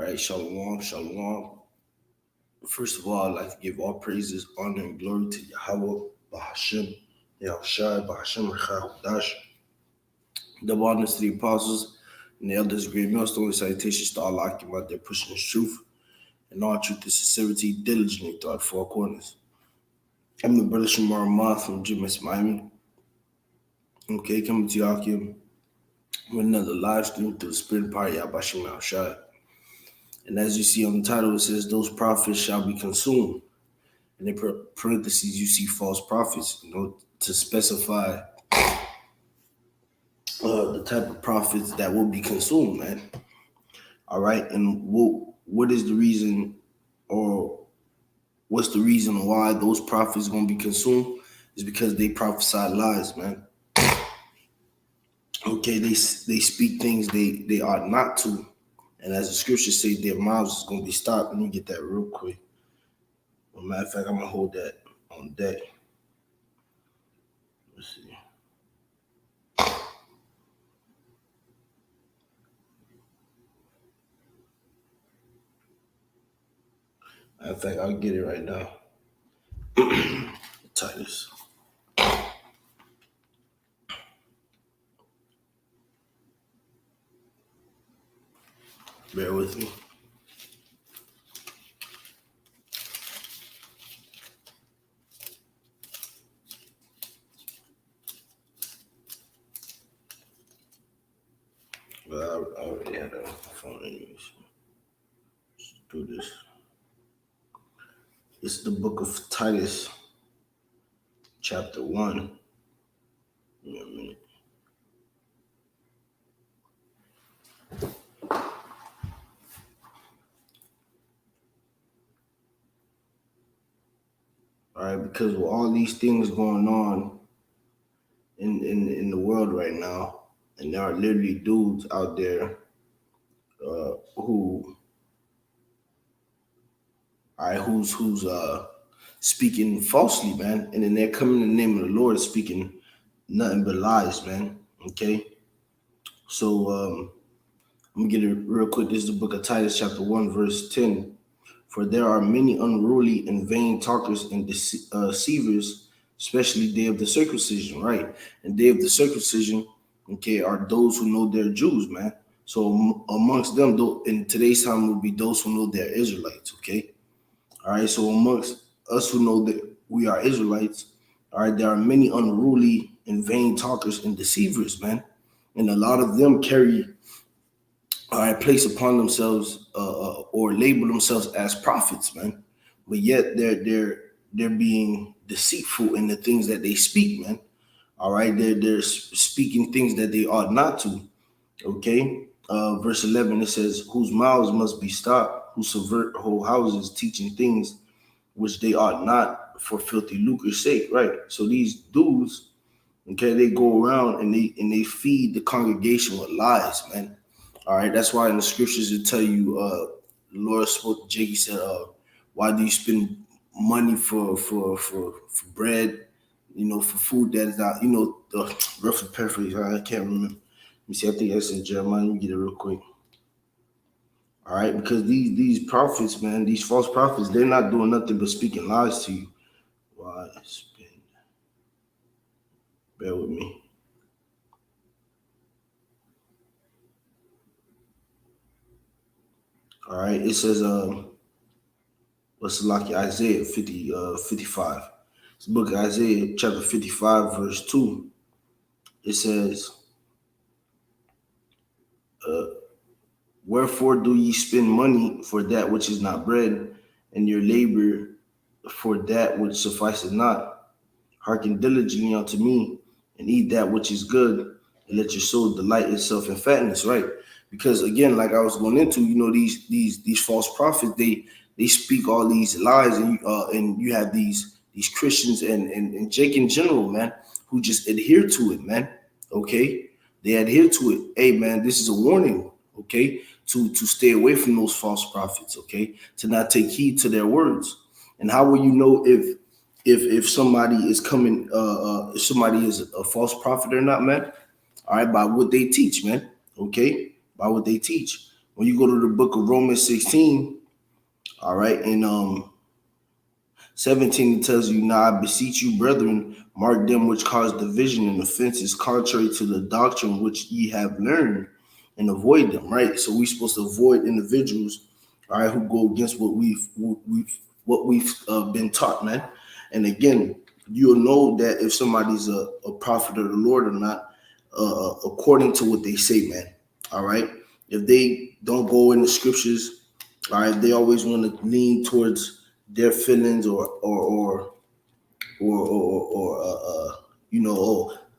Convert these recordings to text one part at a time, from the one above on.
right, shalom, shalom. First of all, I'd like to give all praises, honor, and glory to Yahweh, Bahashim, Yahushai, Bahashim, Rechahudash. Double honors to the apostles and the elders, great millstone, salutations to all Akim out there pushing this truth and all truth and sincerity diligently throughout four corners. I'm the brother Shamar Moth from GMS Miami. Okay, coming to you, Akim, with another live stream through the Spirit Party, Bahashim, Yahushai. And as you see on the title, it says, those prophets shall be consumed. And in parentheses, you see false prophets, to specify the type of prophets that will be consumed, man. All right. And what is the reason, or what's the reason why those prophets are going to be consumed? Is because they prophesy lies, man. Okay. They speak things they ought not to. And as the scriptures say, their mouths is going to be stopped. Let me get that real quick. As a matter of fact, I'm going to hold that on deck. Let's see. Matter of fact, I'll get it right now. Titus. Bear with me. But I already had a phone anyways. Let's do this. It's the book of Titus, chapter 1. Give me a minute. All right, because with all these things going on in the world right now, and there are literally dudes out there who's speaking falsely, man, and then they're coming in the name of the Lord speaking nothing but lies, man. Okay, so I'm gonna get it real quick. This is the book of Titus, chapter 1, verse 10. For there are many unruly and vain talkers and deceivers, especially day of the circumcision, right? And day of the circumcision, okay, are those who know they're Jews, man. So amongst them, though, in today's time, would be those who know they're Israelites, okay? All right, so amongst us who know that we are Israelites, all right, there are many unruly and vain talkers and deceivers, man. And a lot of them carry, all right, place upon themselves or label themselves as prophets, man. But yet they're being deceitful in the things that they speak, man. All right, they're speaking things that they ought not to. Okay, verse 11, it says, whose mouths must be stopped, who subvert whole houses, teaching things which they ought not for filthy lucre's sake, right? So these dudes, okay, they go around and they feed the congregation with lies, man. All right, that's why in the scriptures it tell you, the Lord spoke to Jake. He said, "Why do you spend money for bread? For food that is not, roughly paraphrase. I can't remember. Let me see. I think that's in Jeremiah. Let me get it real quick. All right, because these prophets, man, these false prophets, they're not doing nothing but speaking lies to you. Why spend? Bear with me. All right, it says, what's the lucky Isaiah 55. It's the book of Isaiah, chapter 55, verse 2. It says, wherefore do ye spend money for that which is not bread, and your labor for that which sufficeth not? Hearken diligently unto me, and eat that which is good, and let your soul delight itself in fatness, right? Because again, like I was going into, these false prophets, they speak all these lies, and you have these Christians and Jake in general, man, who just adhere to it, man. Okay, they adhere to it. Hey, man, this is a warning. Okay, to stay away from those false prophets. Okay, to not take heed to their words. And how will you know if somebody is coming, if somebody is a false prophet or not, man? All right, by what they teach, man. Okay, by what they teach. When you go to the book of Romans 16, all right, and 17, it tells you, now I beseech you, brethren, mark them which cause division and offenses contrary to the doctrine which ye have learned, and avoid them, right? So we're supposed to avoid individuals, all right, who go against what we've been taught, man. And again, you'll know that if somebody's a prophet of the Lord or not, according to what they say, man. All right. If they don't go in the scriptures, all right, they always want to lean towards their feelings or oh,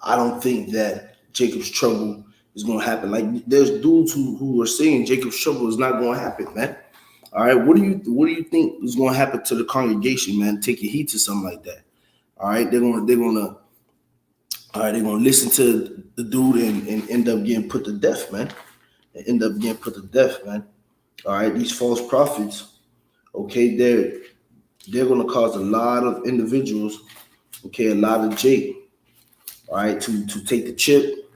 I don't think that Jacob's trouble is gonna happen. Like there's dudes who are saying Jacob's trouble is not gonna happen, man. All right, what do you think is gonna happen to the congregation, man? Taking heed to something like that. All right, they're gonna listen to the dude and end up getting put to death, man. And end up getting put to death, man. All right, these false prophets, okay, they're gonna cause a lot of individuals, okay, a lot of Jake, all right, to take the chip.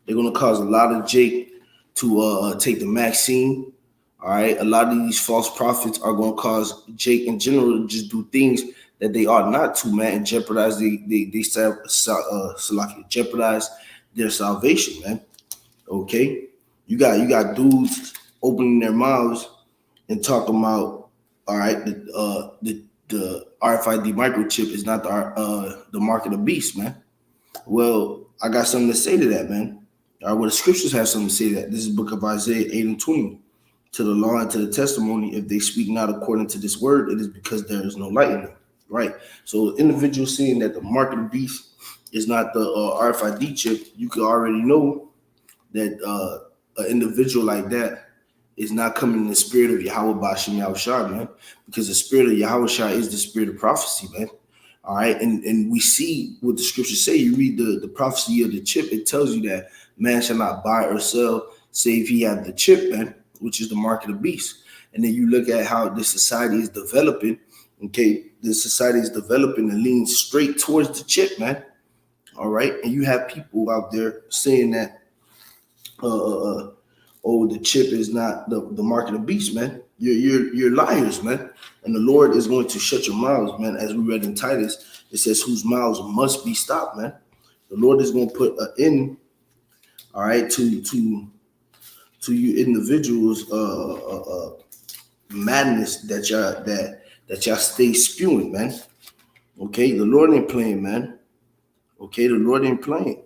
They're gonna cause a lot of Jake to take the Maxine. All right, a lot of these false prophets are gonna cause Jake in general to just do things that they ought not to, man, and jeopardize jeopardize their salvation, man. Okay, you got dudes opening their mouths and talking about, all right, the RFID microchip is not the mark of the beast, man. Well, I got something to say to that, man. All right, well, the scriptures have something to say to that. This is the book of Isaiah 8:20. To the law and to the testimony, if they speak not according to this word, it is because there is no light in them. Right. So individuals saying that the mark of the beast is not the RFID chip, you can already know that an individual like that is not coming in the spirit of Yahweh Bashim Yahushua, man, because the spirit of Yahushua is the spirit of prophecy, man. All right, and we see what the scriptures say. You read the prophecy of the chip, it tells you that man shall not buy or sell save he have the chip, man, which is the mark of the beast. And then you look at how this society is developing. Okay, this society is developing and leans straight towards the chip, man. All right, and you have people out there saying that, oh, the chip is not the mark of the beast, man. You're liars, man. And the Lord is going to shut your mouths, man. As we read in Titus, it says, whose mouths must be stopped, man. The Lord is going to put an end, all right, to you individuals, madness that y'all stay spewing, man. Okay, the Lord ain't playing, man. Okay, the Lord ain't playing.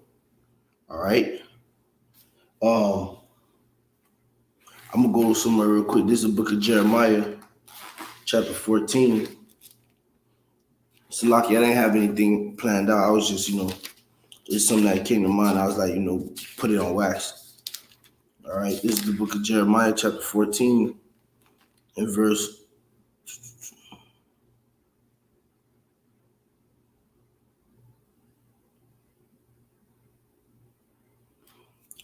All right. I'm gonna go somewhere real quick. This is the book of Jeremiah, chapter 14. So lucky I didn't have anything planned out. I was just, it's something that came to mind. I was like, put it on wax. All right, this is the book of Jeremiah, chapter 14, and verse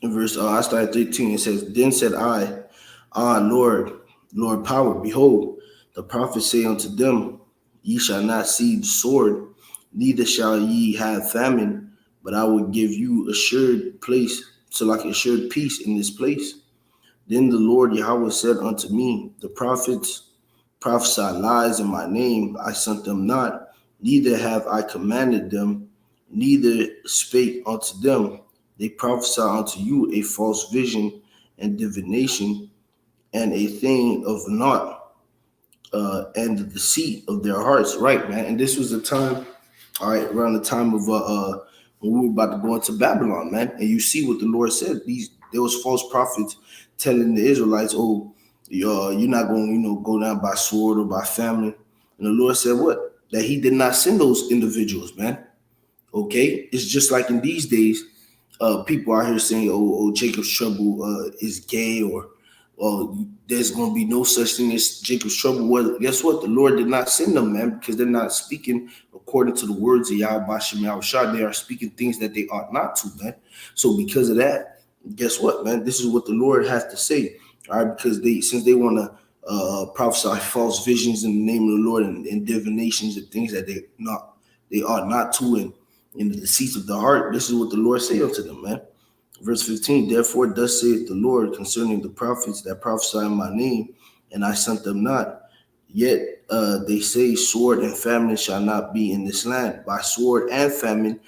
I started 13. It says, then said I, Lord power, behold, the prophets say unto them, ye shall not see the sword, neither shall ye have famine, but I will give you assured place, so like assured peace in this place. Then the Lord Yahweh said unto me, the prophets prophesy lies in my name, I sent them not, neither have I commanded them, neither spake unto them. They prophesy unto you a false vision and divination, and a thing of naught, and the deceit of their hearts. Right, man. And this was the time, all right, around the time of when we were about to go into Babylon, man. And you see what the Lord said. There was false prophets telling the Israelites, oh, you're not going to, go down by sword or by famine. And the Lord said what? That he did not send those individuals, man. Okay? It's just like in these days, people out here saying, oh, Jacob's trouble is gay, or there's going to be no such thing as Jacob's trouble. Well, guess what? The Lord did not send them, man, because they're not speaking according to the words of Yahweh Bashim Yahushua. They are speaking things that they ought not to, man. So because of that, guess what, man? This is what the Lord has to say, all right? Because since they want to prophesy false visions in the name of the Lord and divinations and things that they ought not to, and in the deceits of the heart, this is what the Lord say unto them, man. Verse 15, therefore thus saith the Lord concerning the prophets that prophesy in my name, and I sent them not. Yet they say, sword and famine shall not be in this land. By sword and famine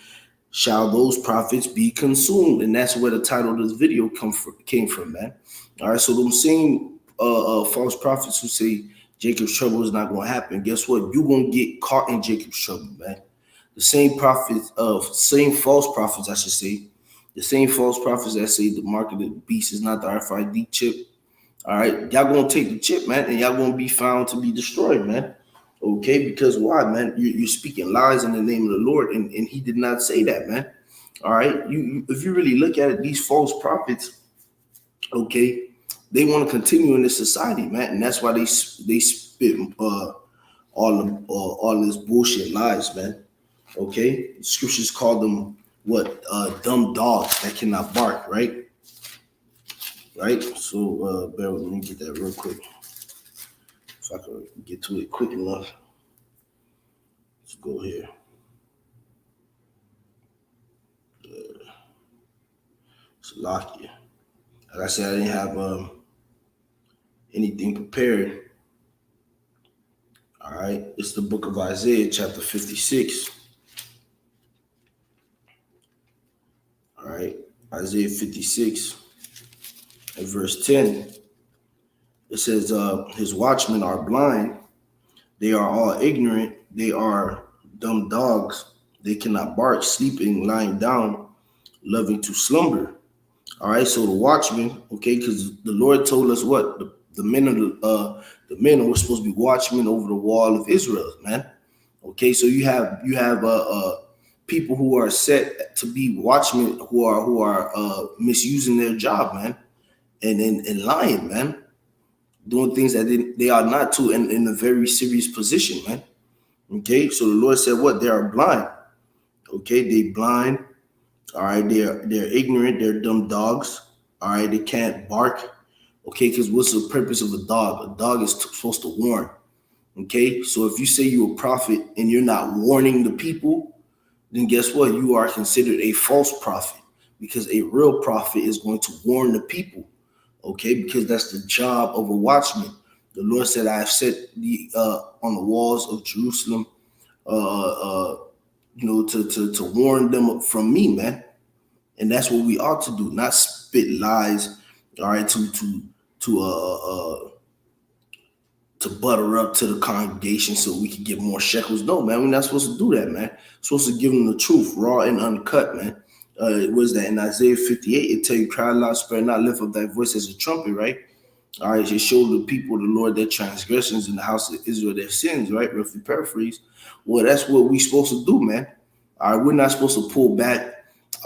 shall those prophets be consumed. And that's where the title of this video came from, man. All right, so them same false prophets who say Jacob's trouble is not going to happen, guess what? You're going to get caught in Jacob's trouble, man. The same same false prophets, I should say, the same false prophets that say the mark of the beast is not the RFID chip. All right, y'all gonna take the chip, man, and y'all gonna be found to be destroyed, man. Okay, because why, man? You're speaking lies in the name of the Lord, and he did not say that, man. All right, if you really look at it, these false prophets, okay, they want to continue in this society, man, and that's why they spit all this bullshit lies, man. Okay, the scriptures call them what? Dumb dogs that cannot bark, right? Right. So bear with me, get that real quick. If I can get to it quick enough. Let's go here. Salakia. Like I said, I didn't have anything prepared. All right. It's the book of Isaiah, chapter 56. All right. Isaiah 56 and verse 10. It says, his watchmen are blind. They are all ignorant. They are dumb dogs. They cannot bark, sleeping, lying down, loving to slumber. All right, so the watchmen, okay, because the Lord told us what the men were supposed to be watchmen over the wall of Israel, man. Okay, so you have people who are set to be watchmen who are misusing their job, man, and lying, man, doing things that they are not to, in a very serious position, man. Okay, so the Lord said what? They are blind. Okay, they blind. All right, they're ignorant, they're dumb dogs. All right, they can't bark. Okay, because what's the purpose of a dog? A dog is supposed to warn. Okay, so if you say you're a prophet and you're not warning the people, then guess what? You are considered a false prophet, because a real prophet is going to warn the people. Okay, because that's the job of a watchman. The Lord said, I have set the on the walls of Jerusalem to warn them from me, man. And that's what we ought to do, not spit lies, all right, to butter up to the congregation so we can get more shekels. No, man, we're not supposed to do that, man. We're supposed to give them the truth, raw and uncut, man. Was that in Isaiah 58? It tell you, cry loud, spare not, lift up thy voice as a trumpet, right? All right, just show the people, the Lord, their transgressions, in the house of Israel their sins, right? Roughly paraphrase. Well, that's what we're supposed to do, man. All right, we're not supposed to pull back,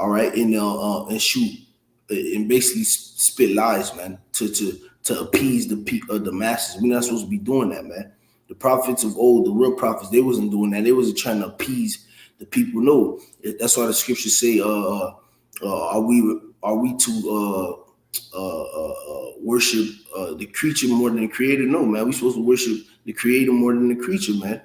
all right, and shoot and basically spit lies, man, to appease the masses. We're not supposed to be doing that, man. The prophets of old, the real prophets, they wasn't doing that. They wasn't trying to appease the people. No, that's why the scriptures say, are we to worship the creature more than the creator? No, man. We're supposed to worship the creator more than the creature, man.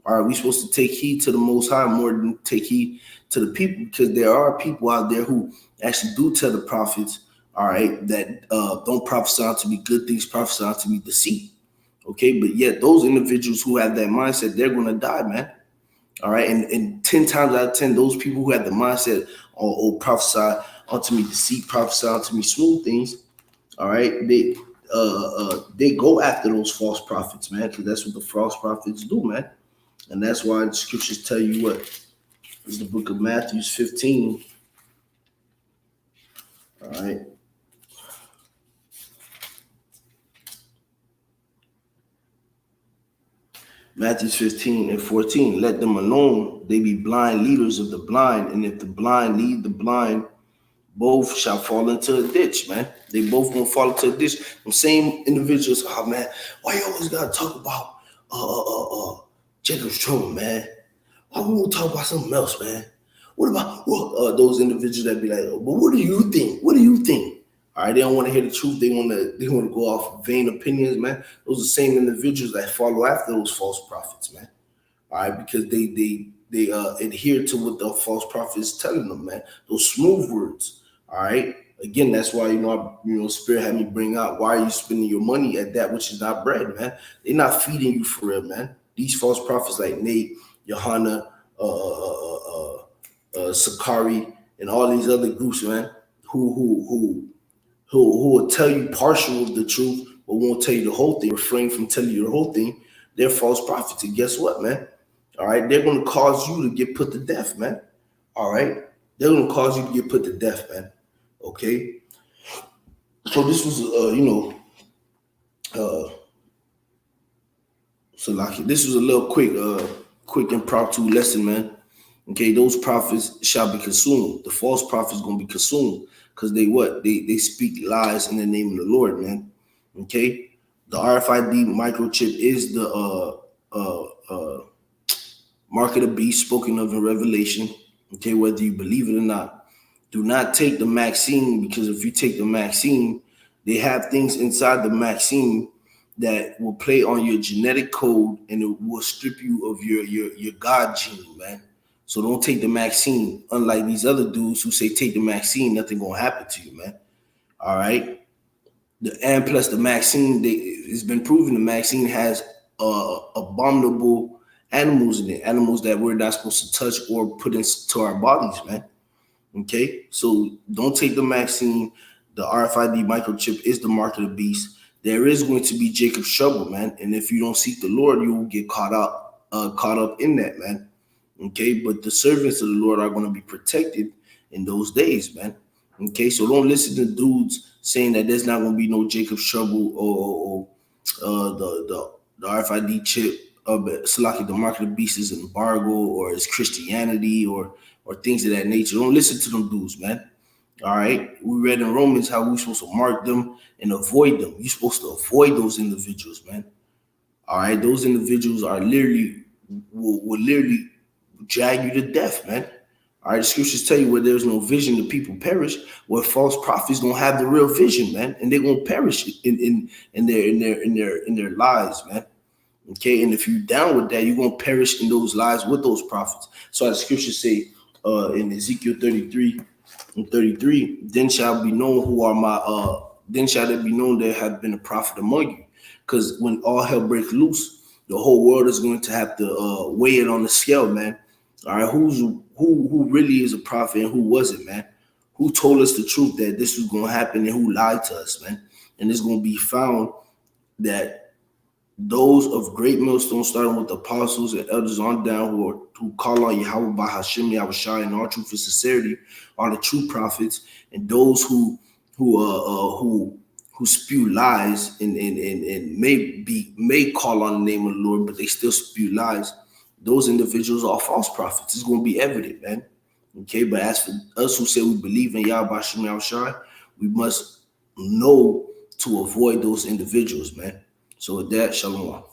All right, we're supposed to take heed to the Most High more than take heed to the people, because there are people out there who actually do tell the prophets, all right, that don't prophesy to me good things, prophesy to me deceit. Okay, but yet those individuals who have that mindset, they're going to die, man. All right, and 10 times out of 10, those people who have the mindset, prophesy unto me deceit, prophesy unto me smooth things, all right, they go after those false prophets, man, because that's what the false prophets do, man. And that's why the scriptures tell you what? It's the book of Matthew 15. All right. Matthew 15 and 14. Let them alone. They be blind leaders of the blind. And if the blind lead the blind, both shall fall into a ditch, man. They both gonna fall into a ditch. The same individuals, oh man, why you always gotta talk about Jacob's trouble, man? Why we won't talk about something else, man? What about those individuals that be like, but what do you think? What do you think? All right, they don't want to hear the truth. They want to go off vain opinions, man. Those are the same individuals that follow after those false prophets, man. All right, because they adhere to what the false prophet is telling them, man. Those smooth words. All right, Again, that's why Spirit had me bring out, why are you spending your money at that which is not bread, man? They're not feeding you for real, man. These false prophets like Nate, Johanna, Sakari, and all these other groups, man, who will tell you partial of the truth, but won't tell you the whole thing, refrain from telling you the whole thing. They're false prophets. And guess what, man? All right, they're going to cause you to get put to death, man. All right, they're going to cause you to get put to death, man. Okay. So this was, this was a little quick impromptu lesson, man. Okay, those prophets shall be consumed. The false prophets going to be consumed because they speak lies in the name of the Lord, man. Okay, the RFID microchip is the mark of the beast spoken of in Revelation. Okay, whether you believe it or not, do not take the vaccine, because if you take the vaccine, they have things inside the vaccine that will play on your genetic code, and it will strip you of your God gene, man. So don't take the vaccine. Unlike these other dudes who say take the vaccine, nothing gonna happen to you, man. All right. And plus the vaccine, it's been proven the vaccine has abominable animals in it, animals that we're not supposed to touch or put into our bodies, man. Okay, so don't take the vaccine. The RFID microchip is the mark of the beast. There is going to be Jacob's trouble, man. And if you don't seek the Lord, you will get caught up in that, man. Okay, but the servants of the Lord are going to be protected in those days, man. Okay, so don't listen to dudes saying that there's not going to be no Jacob's trouble or the RFID chip. The mark of the beast is an embargo, or it's Christianity, or things of that nature. Don't listen to them dudes, man. All right. We read in Romans how we're supposed to mark them and avoid them. You're supposed to avoid those individuals, man. All right. Those individuals are will literally drag you to death, man. All right. The scriptures tell you where there's no vision, the people perish. Where false prophets don't have the real vision, man, and they're gonna perish in their lives, man. Okay, and if you're down with that, you're gonna perish in those lives with those prophets. So as the scriptures say in Ezekiel 33 and 33, then shall it be known then shall it be known there have been a prophet among you. Because when all hell breaks loose, the whole world is going to have to weigh it on the scale, man. All right, who really is a prophet and who wasn't, man? Who told us the truth that this was gonna happen and who lied to us, man? And it's gonna be found that those of great millstone, starting with the apostles and elders on down, who call on Yahweh by Hashem, Yahushua, in all truth and sincerity, are the true prophets. And those who spew lies and may call on the name of the Lord, but they still spew lies, those individuals are false prophets. It's going to be evident, man. Okay, but as for us who say we believe in Yahweh Hashem, Yahushua, we must know to avoid those individuals, man. So with that, shalom.